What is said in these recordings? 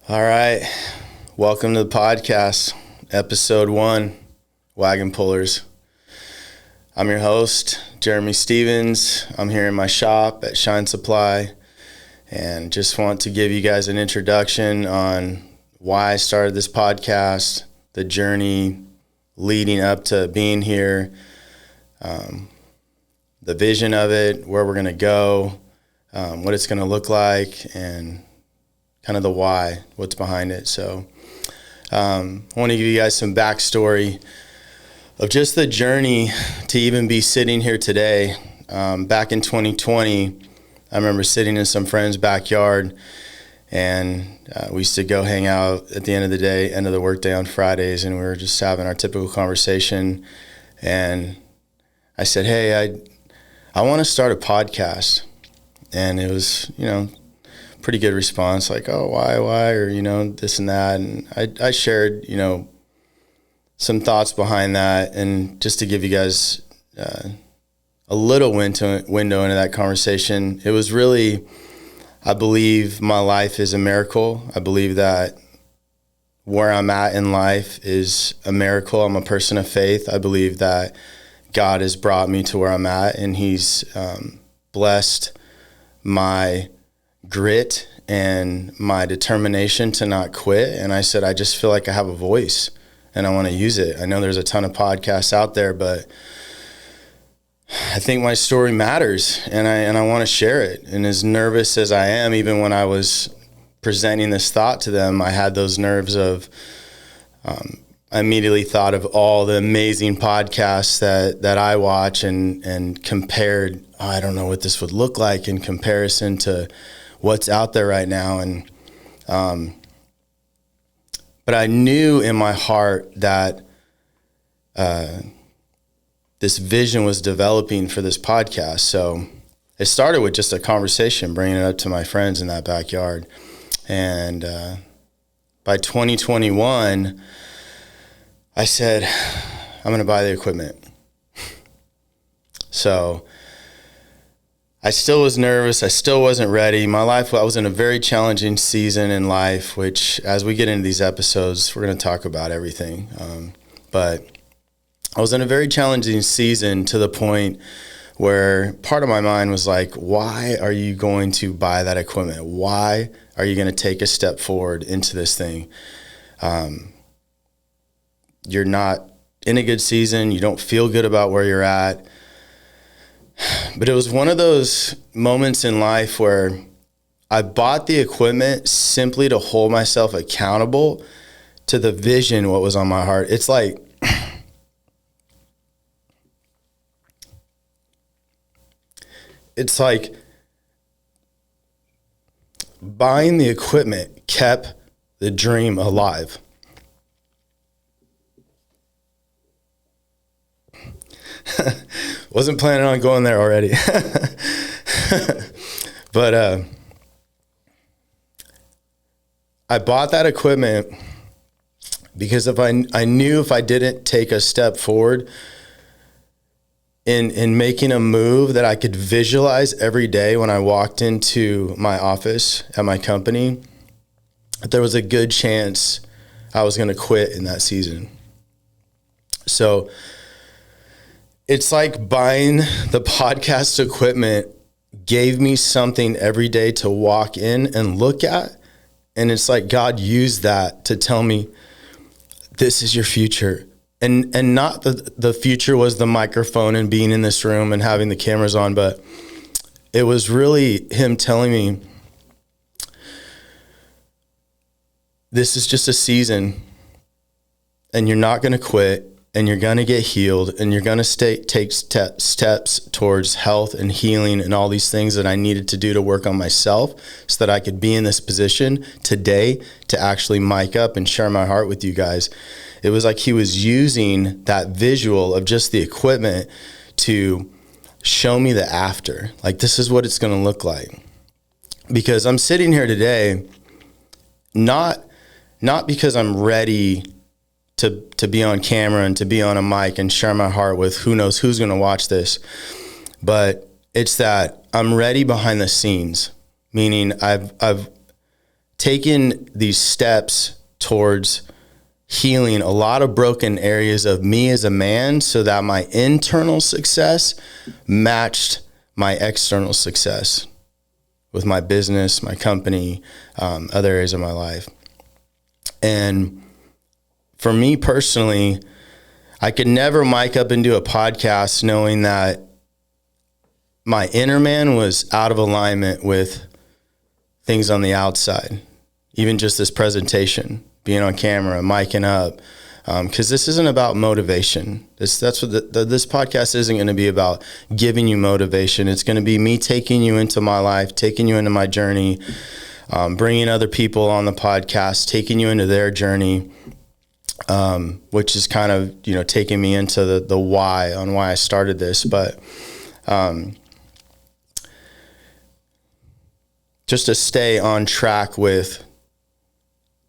All right. Welcome to the podcast, episode 1, Wagon Pullers. I'm your host, Jeremy Stevens. I'm here in my shop at Shine Supply and just want to give you guys an introduction on why I started this podcast, the journey leading up to being here, the vision of it, where we're going to go, what it's going to look like, and kind of the why, what's behind it. So I want to give you guys some backstory of just the journey to even be sitting here today. Back in 2020, I remember sitting in some friend's backyard, and we used to go hang out at the end of the day, end of the workday on Fridays, and we were just having our typical conversation. And I said, hey, I want to start a podcast. And it was, pretty good response, like, oh, why, or, this and that. And I shared, some thoughts behind that. And just to give you guys a little window into that conversation, it was really, I believe my life is a miracle. I believe that where I'm at in life is a miracle. I'm a person of faith. I believe that God has brought me to where I'm at, and he's blessed my grit and my determination to not quit. And I said, I just feel like I have a voice and I want to use it. I know there's a ton of podcasts out there, but I think my story matters, and I want to share it. And as nervous as I am, even when I was presenting this thought to them, I had those nerves of, I immediately thought of all the amazing podcasts that I watch and compared, I don't know what this would look like in comparison to what's out there right now. And, but I knew in my heart that, this vision was developing for this podcast. So it started with just a conversation, bringing it up to my friends in that backyard. And, by 2021, I said, I'm going to buy the equipment. So I still was nervous. I still wasn't ready. I was in a very challenging season in life, which as we get into these episodes, we're going to talk about everything. But I was in a very challenging season to the point where part of my mind was like, why are you going to buy that equipment? Why are you going to take a step forward into this thing? You're not in a good season. You don't feel good about where you're at. But it was one of those moments in life where I bought the equipment simply to hold myself accountable to the vision, what was on my heart. It's like, buying the equipment kept the dream alive. Wasn't planning on going there already. But I bought that equipment because I knew if I didn't take a step forward in making a move that I could visualize every day when I walked into my office at my company, that there was a good chance I was going to quit in that season. So it's like buying the podcast equipment gave me something every day to walk in and look at. And it's like God used that to tell me, this is your future. And not the future was the microphone and being in this room and having the cameras on, but it was really him telling me, this is just a season and you're not going to quit. And you're going to get healed, and you're going to take steps towards health and healing and all these things that I needed to do to work on myself so that I could be in this position today to actually mic up and share my heart with you guys. It was like he was using that visual of just the equipment to show me the after. Like, this is what it's going to look like. Because I'm sitting here today, not because I'm ready to be on camera and to be on a mic and share my heart with who knows who's going to watch this. But it's that I'm ready behind the scenes, meaning I've taken these steps towards healing a lot of broken areas of me as a man so that my internal success matched my external success with my business, my company, other areas of my life. And for me personally, I could never mic up and do a podcast knowing that my inner man was out of alignment with things on the outside. Even just this presentation, being on camera, micing up, because this isn't about motivation. That's what this podcast isn't going to be about, giving you motivation. It's going to be me taking you into my life, taking you into my journey, bringing other people on the podcast, taking you into their journey, which is kind of, taking me into the why on why I started this. But just to stay on track with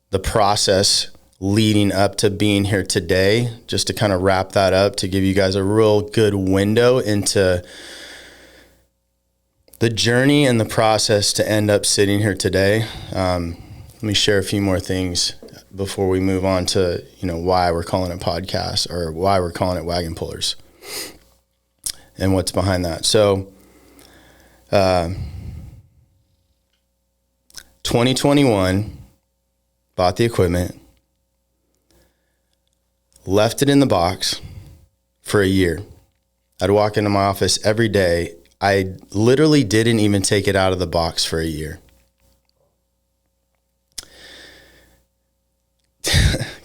the process leading up to being here today, just to kind of wrap that up, to give you guys a real good window into the journey and the process to end up sitting here today. Let me share a few more things before we move on to, why we're calling it podcast, or why we're calling it Wagon Pullers and what's behind that. So, 2021, bought the equipment, left it in the box for a year. I'd walk into my office every day. I literally didn't even take it out of the box for a year.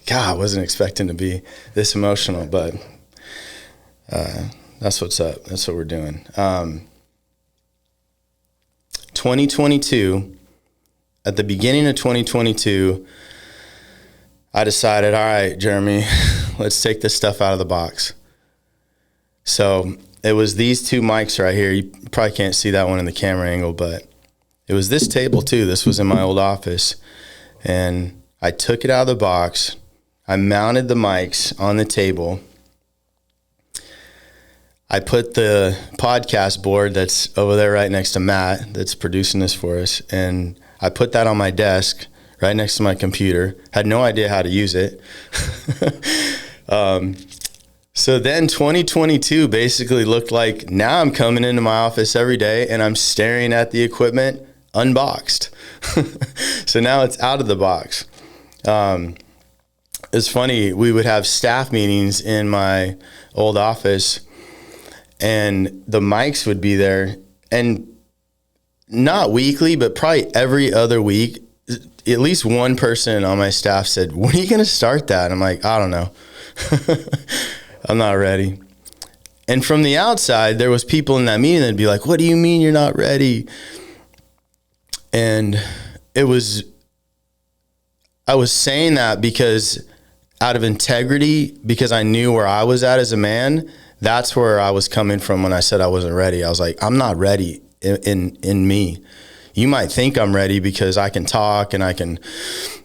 God, I wasn't expecting to be this emotional, but that's what's up. That's what we're doing. 2022, at the beginning of 2022, I decided, all right, Jeremy, let's take this stuff out of the box. So it was these two mics right here. You probably can't see that one in the camera angle, but it was this table too. This was in my old office. And I took it out of the box. I mounted the mics on the table. I put the podcast board that's over there right next to Matt, that's producing this for us, and I put that on my desk right next to my computer. Had no idea how to use it. So then 2022 basically looked like, now I'm coming into my office every day and I'm staring at the equipment unboxed. So now it's out of the box. It's funny, we would have staff meetings in my old office and the mics would be there, and not weekly, but probably every other week, at least one person on my staff said, when are you going to start that? I'm like, I don't know. I'm not ready. And from the outside, there was people in that meeting that'd be like, what do you mean you're not ready? And I was saying that because out of integrity, because I knew where I was at as a man. That's where I was coming from when I said I wasn't ready. I was like, I'm not ready in me. You might think I'm ready because I can talk and I can,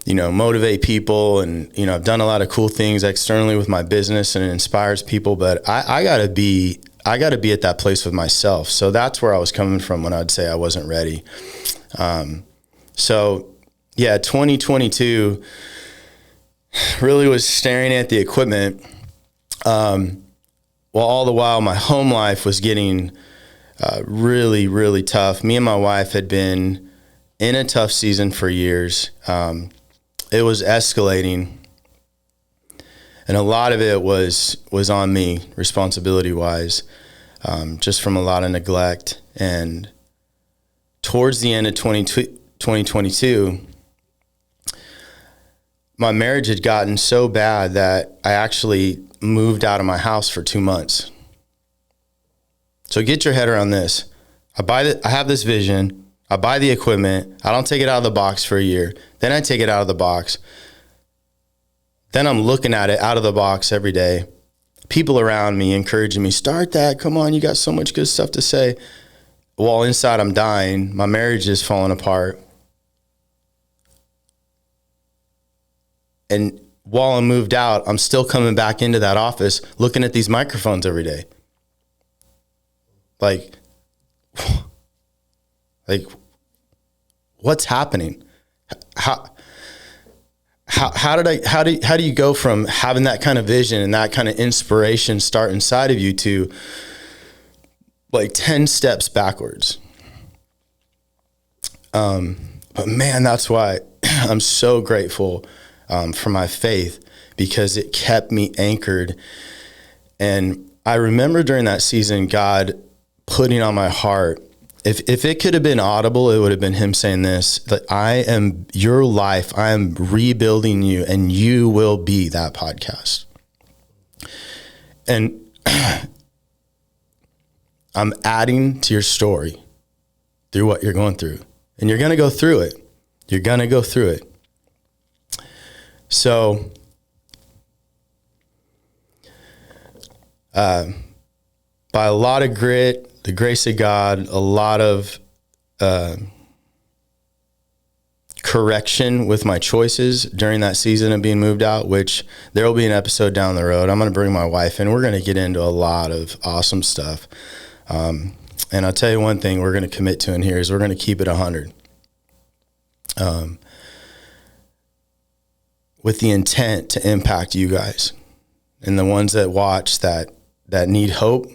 motivate people, and, I've done a lot of cool things externally with my business and it inspires people, but I gotta be at that place with myself. So that's where I was coming from when I'd say I wasn't ready. So yeah, 2022 really was staring at the equipment. Well, all the while my home life was getting really, really tough. Me and my wife had been in a tough season for years. It was escalating, and a lot of it was on me, responsibility-wise, just from a lot of neglect. And towards the end of 2022, my marriage had gotten so bad that I actually moved out of my house for 2 months. So get your head around this. I have this vision. I buy the equipment. I don't take it out of the box for a year. Then I take it out of the box. Then I'm looking at it out of the box every day. People around me encouraging me, start that. Come on, you got so much good stuff to say. While inside I'm dying, my marriage is falling apart. And while I'm moved out, I'm still coming back into that office looking at these microphones every day. Like, what's happening? how do you go from having that kind of vision and that kind of inspiration start inside of you to like 10 steps backwards? But man, that's why I'm so grateful for my faith, because it kept me anchored. And I remember during that season, God putting on my heart, if it could have been audible, it would have been him saying this, that I am your life. I am rebuilding you, and you will be that podcast. And I'm adding to your story through what you're going through. And you're going to go through it. You're going to go through it. So, by a lot of grit, the grace of God, a lot of correction with my choices during that season of being moved out, which there will be an episode down the road. I'm going to bring my wife in. We're going to get into a lot of awesome stuff. And I'll tell you one thing we're going to commit to in here is we're going to keep it 100. With the intent to impact you guys and the ones that watch that need hope,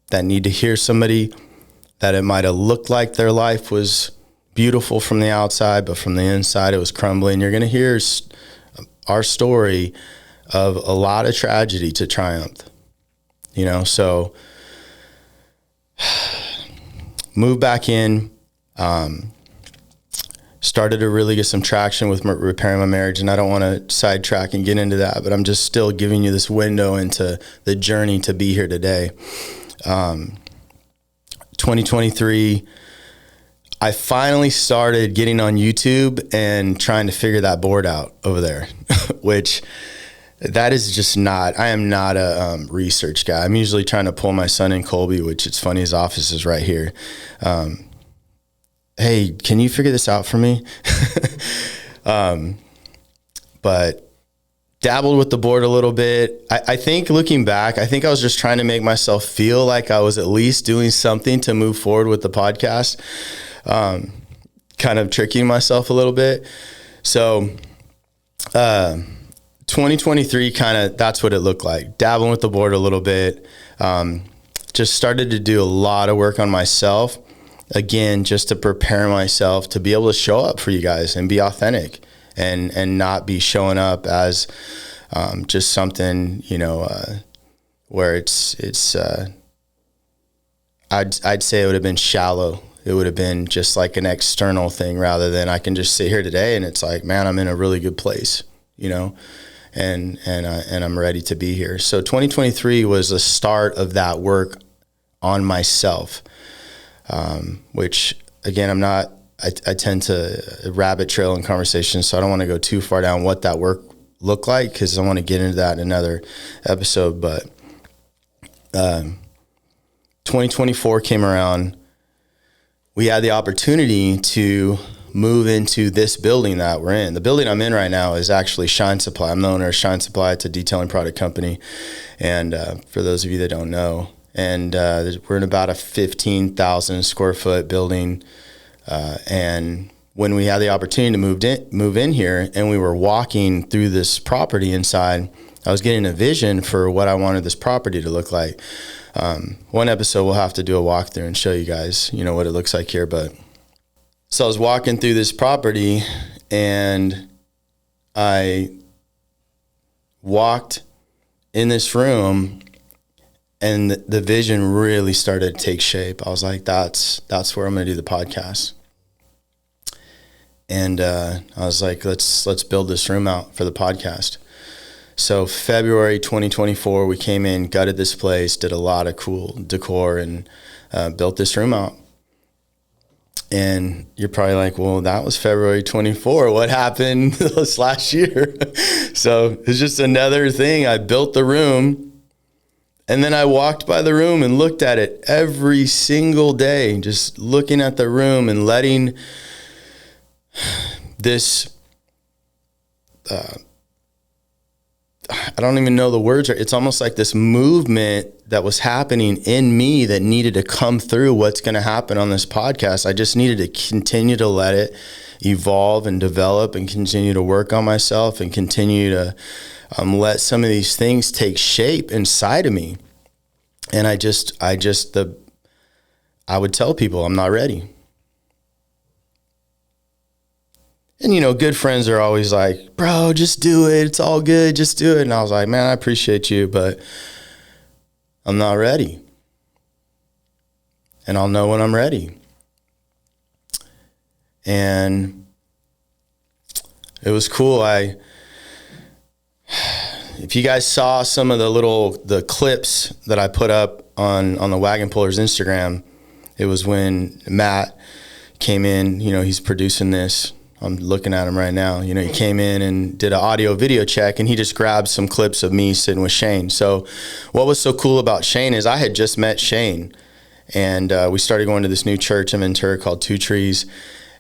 that need to hear somebody that it might have looked like their life was beautiful from the outside, but from the inside it was crumbling. You're going to hear our story of a lot of tragedy to triumph, so moved back in, started to really get some traction with repairing my marriage. And I don't want to sidetrack and get into that, but I'm just still giving you this window into the journey to be here today. 2023, I finally started getting on YouTube and trying to figure that board out over there, which that is just not, I am not a research guy. I'm usually trying to pull my son in Colby, which it's funny, his office is right here. Hey, can you figure this out for me? But dabbled with the board a little bit. I think looking back, I think I was just trying to make myself feel like I was at least doing something to move forward with the podcast. Kind of tricking myself a little bit. So, 2023 that's what it looked like. Dabbling with the board a little bit. Just started to do a lot of work on myself. Again, just to prepare myself to be able to show up for you guys and be authentic and not be showing up as just something, where it's I'd say it would have been shallow. It would have been just like an external thing rather than I can just sit here today and it's like, man, I'm in a really good place, and I'm ready to be here. So 2023 was the start of that work on myself. Which again, I tend to rabbit trail in conversations, so I don't want to go too far down what that work looked like, because I want to get into that in another episode. But 2024 came around. We had the opportunity to move into this building that we're in. The building I'm in right now is actually Shine Supply. I'm the owner of Shine Supply. It's a detailing product company. And for those of you that don't know, and we're in about a 15,000 square foot building. And when we had the opportunity to move in here and we were walking through this property inside, I was getting a vision for what I wanted this property to look like. One episode we'll have to do a walkthrough and show you guys, what it looks like here. But so I was walking through this property and I walked in this room and the vision really started to take shape. I was like, that's where I'm going to do the podcast. And I was like, let's build this room out for the podcast. So February 2024, we came in, gutted this place, did a lot of cool decor, and built this room out. And you're probably like, well, that was February 24. What happened this last year? So it's just another thing. I built the room. And then I walked by the room and looked at it every single day, just looking at the room and letting this I don't even know the words. It's almost like this movement that was happening in me that needed to come through what's going to happen on this podcast. I just needed to continue to let it evolve and develop and continue to work on myself and continue to let some of these things take shape inside of me. And I would tell people I'm not ready. And, you know, good friends are always like, bro, just do it. It's all good. Just do it. And I was like, man, I appreciate you, but I'm not ready. And I'll know when I'm ready. And it was cool. If you guys saw some of the clips that I put up on the Wagon Pullers Instagram, it was when Matt came in. You know, he's producing this. I'm looking at him right now. You know, he came in and did an audio video check, and he just grabbed some clips of me sitting with Shane. So what was so cool about Shane is I had just met Shane, and we started going to this new church in Ventura called Two Trees.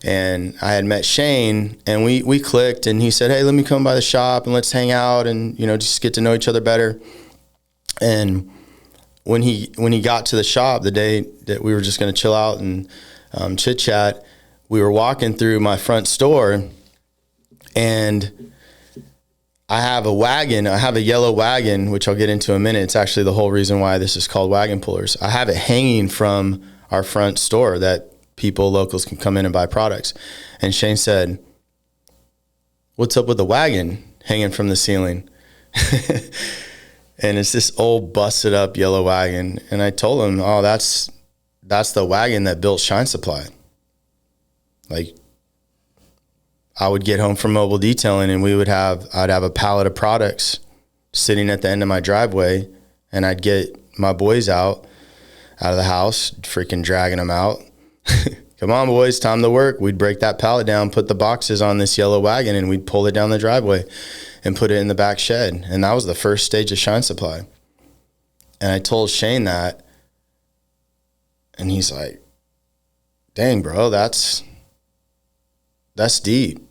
And I had met Shane, and we clicked, and he said, hey, let me come by the shop and let's hang out and, you know, just get to know each other better. And when he got to the shop the day that we were just going to chill out and chit chat, we were walking through my front store, and I have a yellow wagon, which I'll get into in a minute. It's actually the whole reason why this is called Wagon Pullers. I have it hanging from our front store that locals can come in and buy products. And Shane said, what's up with the wagon hanging from the ceiling? And it's this old busted up yellow wagon. And I told him, oh, that's the wagon that built Shine Supply. Like, I would get home from mobile detailing, and I'd have a pallet of products sitting at the end of my driveway, and I'd get my boys out of the house, freaking dragging them out. Come on, boys, time to work. We'd break that pallet down, put the boxes on this yellow wagon, and we'd pull it down the driveway and put it in the back shed. And that was the first stage of Shine Supply. And I told Shane that, and he's like, dang, bro, that's deep.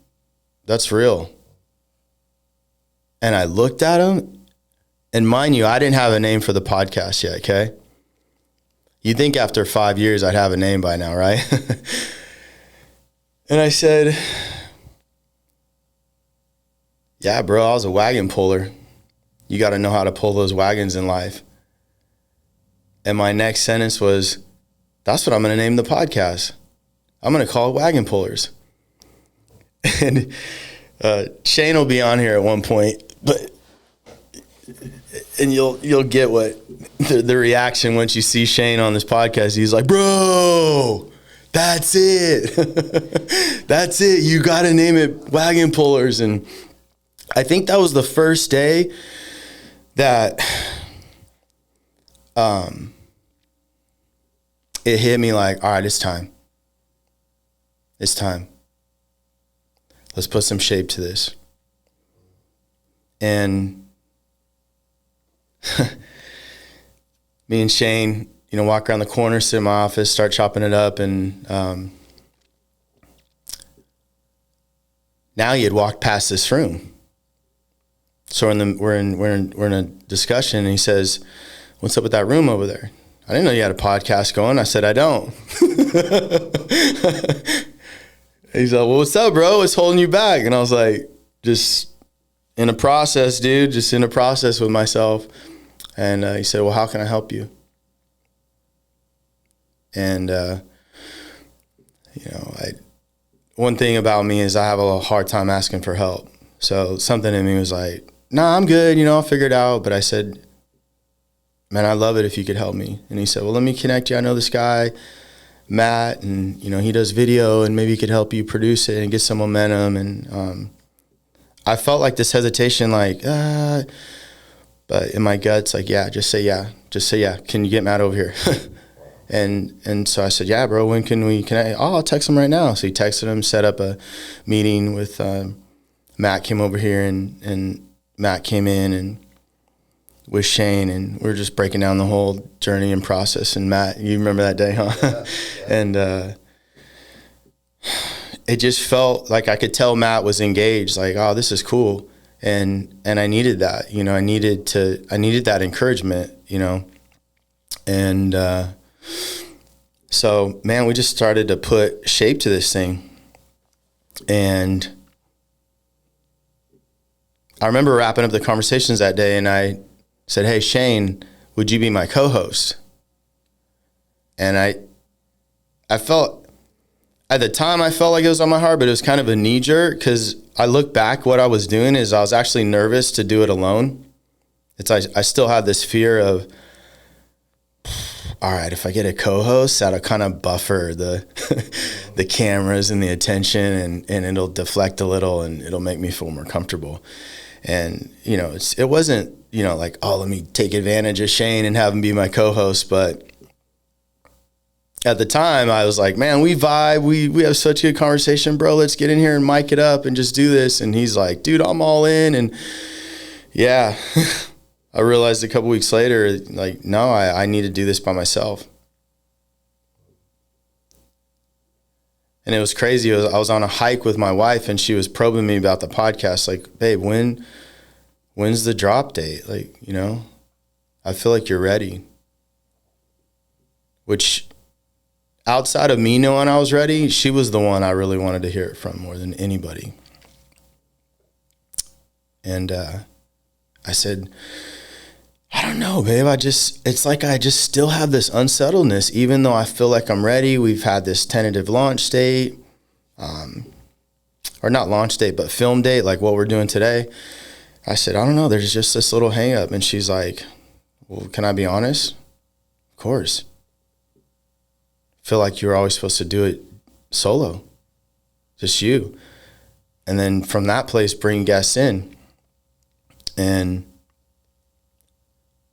That's real. And I looked at him, and mind you, I didn't have a name for the podcast yet, okay? You'd think after 5 years I'd have a name by now, right? And I said, yeah, bro, I was a wagon puller. You got to know how to pull those wagons in life. And my next sentence was, that's what I'm going to name the podcast. I'm going to call it Wagon Pullers. And Shane will be on here at one point, and you'll get what the reaction once you see Shane on this podcast. He's like, bro, that's it. That's it. You got to name it Wagon Pullers. And I think that was the first day that it hit me like, all right, it's time. It's time. Let's put some shape to this. And me and Shane, you know, walk around the corner, sit in my office, start chopping it up, and now he had walked past this room. So we're in a discussion, and he says, "What's up with that room over there?" I didn't know you had a podcast going. I said, "I don't." He's like, "Well, what's up, bro? What's holding you back?" And I was like, "Just in a process, dude. Just in a process with myself." And he said, "Well, how can I help you?" And one thing about me is I have a hard time asking for help. So something in me was like, "Nah, I'm good. I'll figure it out." But I said, "Man, I'd love it if you could help me." And he said, "Well, let me connect you. I know this guy, Matt, and he does video, and maybe he could help you produce it and get some momentum." And I felt like this hesitation, like, but in my guts, like, yeah, just say yeah. Can you get Matt over here? And so I said, "Yeah, bro, when can we connect?" "Oh, I'll text him right now." So he texted him, set up a meeting with Matt, came over here, and Matt came in and with Shane, and we were just breaking down the whole journey and process. And Matt, you remember that day, huh? Yeah. And it just felt like I could tell Matt was engaged, like, "Oh, this is cool." And I needed that, I needed that encouragement, and, so man, we just started to put shape to this thing. And I remember wrapping up the conversations that day, and I said, "Hey, Shane, would you be my co-host?" And I felt, at the time, I felt like it was on my heart, but it was kind of a knee jerk, because I look back, what I was doing is I was actually nervous to do it alone. I still had this fear of, all right, if I get a co-host, that'll kind of buffer the cameras and the attention, and it'll deflect a little, and it'll make me feel more comfortable. And, it wasn't, like, oh, let me take advantage of Shane and have him be my co-host. But at the time, I was like, man, we vibe. We have such a good conversation, bro. Let's get in here and mic it up and just do this. And he's like, dude, I'm all in. And yeah, I realized a couple weeks later, like, no, I need to do this by myself. And it was crazy. I was on a hike with my wife, and she was probing me about the podcast. Like, babe, when's the drop date? Like, I feel like you're ready. Which, outside of me knowing I was ready, she was the one I really wanted to hear it from more than anybody. And I said, I don't know, babe. It's like I just still have this unsettledness, even though I feel like I'm ready. We've had this tentative launch date, or not launch date, but film date, like what we're doing today. I said, I don't know. There's just this little hang up. And she's like, well, can I be honest? Of course. Feel like you were always supposed to do it solo, just you. And then from that place, bring guests in. And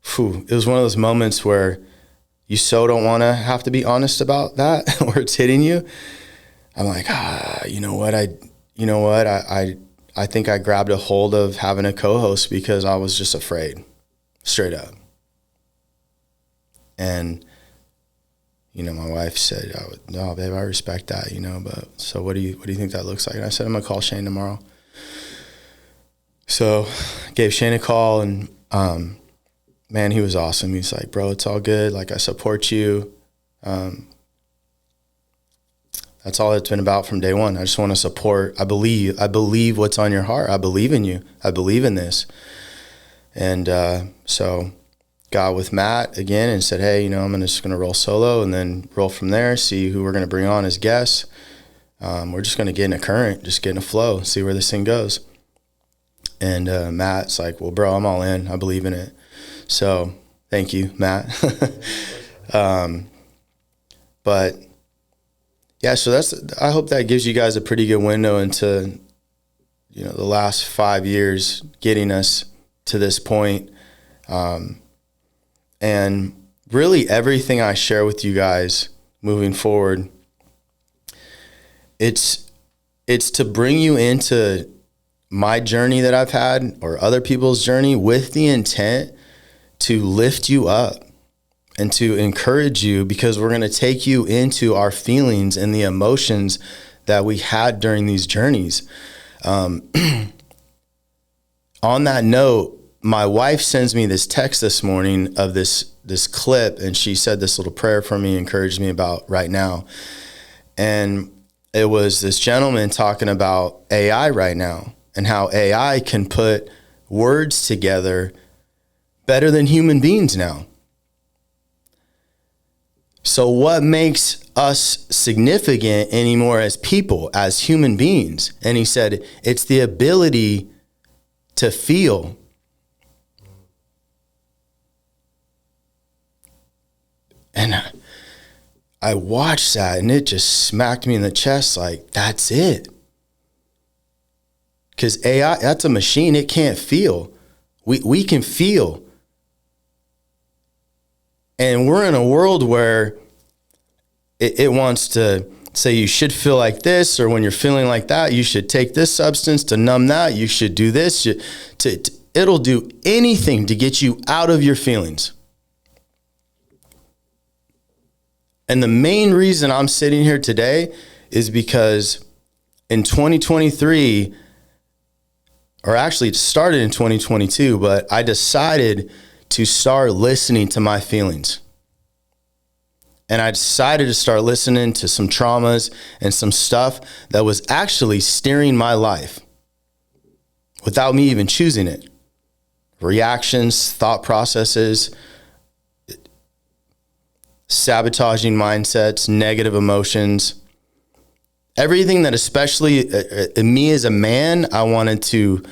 it was one of those moments where you so don't want to have to be honest about that, or it's hitting you. I'm like, you know what? I think I grabbed a hold of having a co-host because I was just afraid, straight up. And, my wife said, no, babe, I respect that, but so what do you think that looks like? And I said, I'm going to call Shane tomorrow. So gave Shane a call, and, man, he was awesome. He's like, bro, it's all good. Like, I support you. That's all it's been about from day one. I just want to support. I believe what's on your heart. I believe in you. I believe in this. And so got with Matt again and said, hey, I'm just going to roll solo and then roll from there, see who we're going to bring on as guests. We're just going to get in a current, just get in a flow, see where this thing goes. And Matt's like, well, bro, I'm all in. I believe in it. So thank you, Matt. But yeah, so I hope that gives you guys a pretty good window into, the last 5 years getting us to this point. And really everything I share with you guys moving forward, it's to bring you into my journey that I've had or other people's journey with the intent to lift you up and to encourage you, because we're going to take you into our feelings and the emotions that we had during these journeys. On that note, my wife sends me this text this morning of this clip, and she said this little prayer for me, encouraged me about right now. And it was this gentleman talking about AI right now and how AI can put words together better than human beings now. So what makes us significant anymore as people, as human beings? And he said, it's the ability to feel. And I watched that, and it just smacked me in the chest like, that's it. Because AI, that's a machine. It can't feel. We can feel. And we're in a world where it wants to say you should feel like this, or when you're feeling like that, you should take this substance to numb that. You should do this. It'll do anything to get you out of your feelings. And the main reason I'm sitting here today is because in 2023, or actually it started in 2022, but I decided to start listening to my feelings. And I decided to start listening to some traumas and some stuff that was actually steering my life without me even choosing it. Reactions, thought processes, sabotaging mindsets, negative emotions, everything that, especially me as a man, I wanted to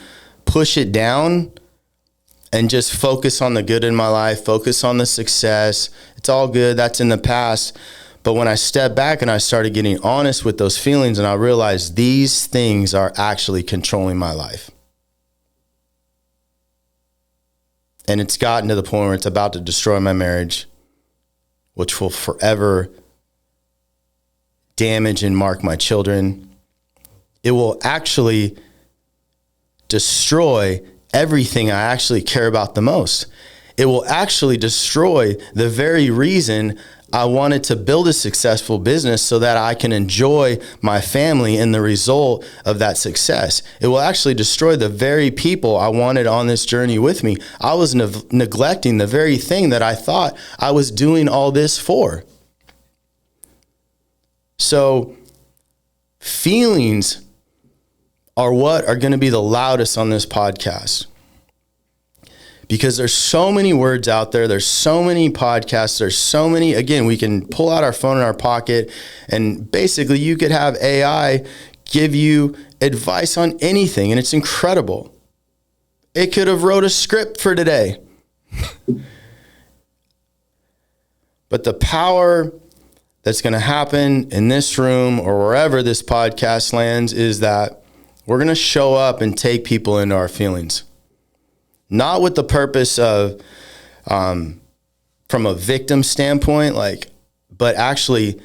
push it down and just focus on the good in my life, focus on the success. It's all good. That's in the past. But when I stepped back and I started getting honest with those feelings, and I realized these things are actually controlling my life. And it's gotten to the point where it's about to destroy my marriage, which will forever damage and mark my children. It will actually destroy everything I actually care about the most. It will actually destroy the very reason I wanted to build a successful business, so that I can enjoy my family and the result of that success. It will actually destroy the very people I wanted on this journey with me. I was neglecting the very thing that I thought I was doing all this for. So feelings are what are going to be the loudest on this podcast. Because there's so many words out there. There's so many podcasts. There's so many, again, we can pull out our phone in our pocket and basically you could have AI give you advice on anything. And it's incredible. It could have wrote a script for today. But the power that's going to happen in this room or wherever this podcast lands is that we're going to show up and take people into our feelings. Not with the purpose of, from a victim standpoint, but actually,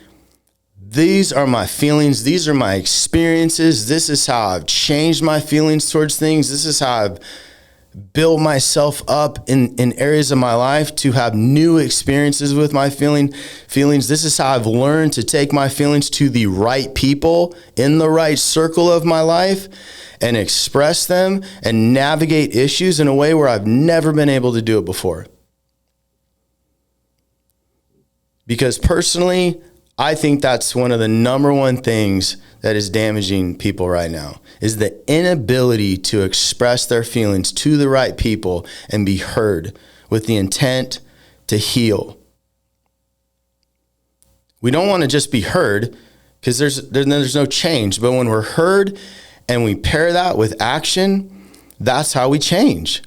these are my feelings. These are my experiences. This is how I've changed my feelings towards things. This is how I've built myself up in areas of my life to have new experiences with my feelings. This is how I've learned to take my feelings to the right people in the right circle of my life and express them and navigate issues in a way where I've never been able to do it before. Because personally, I think that's one of the number one things that is damaging people right now, is the inability to express their feelings to the right people and be heard with the intent to heal. We don't want to just be heard because there's no change. But when we're heard and we pair that with action, that's how we change.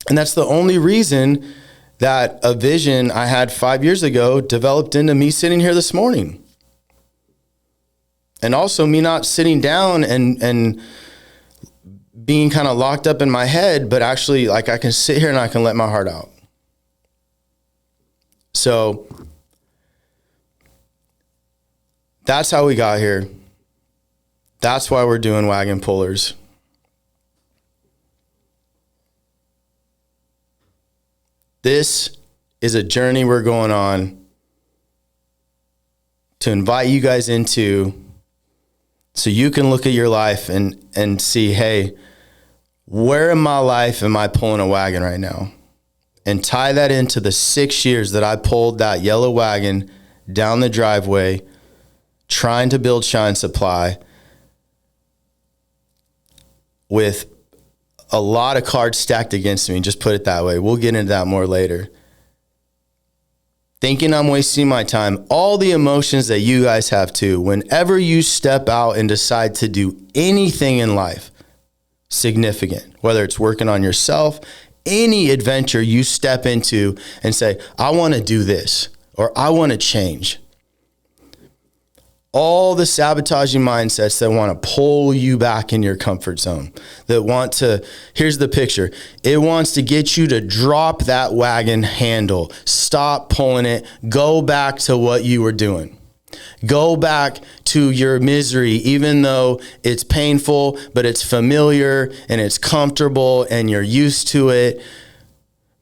And that's the only reason that a vision I had 5 years ago developed into me sitting here this morning. And also me not sitting down and being kind of locked up in my head, but actually I can sit here and I can let my heart out. So that's how we got here. That's why we're doing Wagon Pullers. This is a journey we're going on to invite you guys into, so you can look at your life and see, hey, where in my life am I pulling a wagon right now? And tie that into the 6 years that I pulled that yellow wagon down the driveway, trying to build Shine Supply, with a lot of cards stacked against me, just put it that way. We'll get into that more later. Thinking I'm wasting my time, all the emotions that you guys have too. Whenever you step out and decide to do anything in life significant, whether it's working on yourself, any adventure you step into and say, I want to do this, or I want to change. All the sabotaging mindsets that want to pull you back in your comfort zone, that want to, here's the picture. It wants to get you to drop that wagon handle, stop pulling it, go back to what you were doing. Go back to your misery, even though it's painful, but it's familiar and it's comfortable and you're used to it.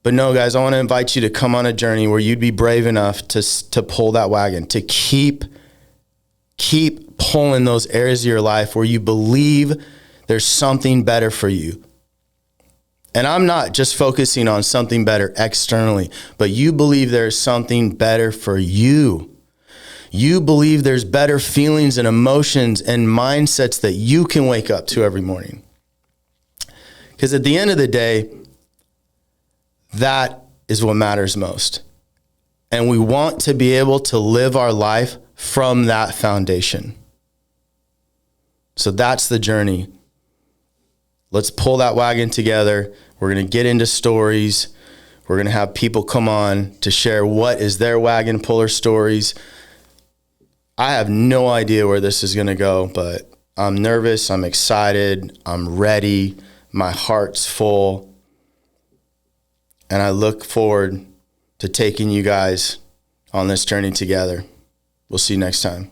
But no, guys, I want to invite you to come on a journey where you'd be brave enough to pull that wagon, to keep pulling those areas of your life where you believe there's something better for you. And I'm not just focusing on something better externally, but you believe there's something better for you. You believe there's better feelings and emotions and mindsets that you can wake up to every morning. Because at the end of the day, that is what matters most. And we want to be able to live our life from that foundation. So that's the journey. Let's pull that wagon together. We're going to get into stories. We're going to have people come on to share what is their wagon puller stories. I have no idea where this is going to go, but I'm nervous. I'm excited. I'm ready. My heart's full. And I look forward to taking you guys on this journey together. We'll see you next time.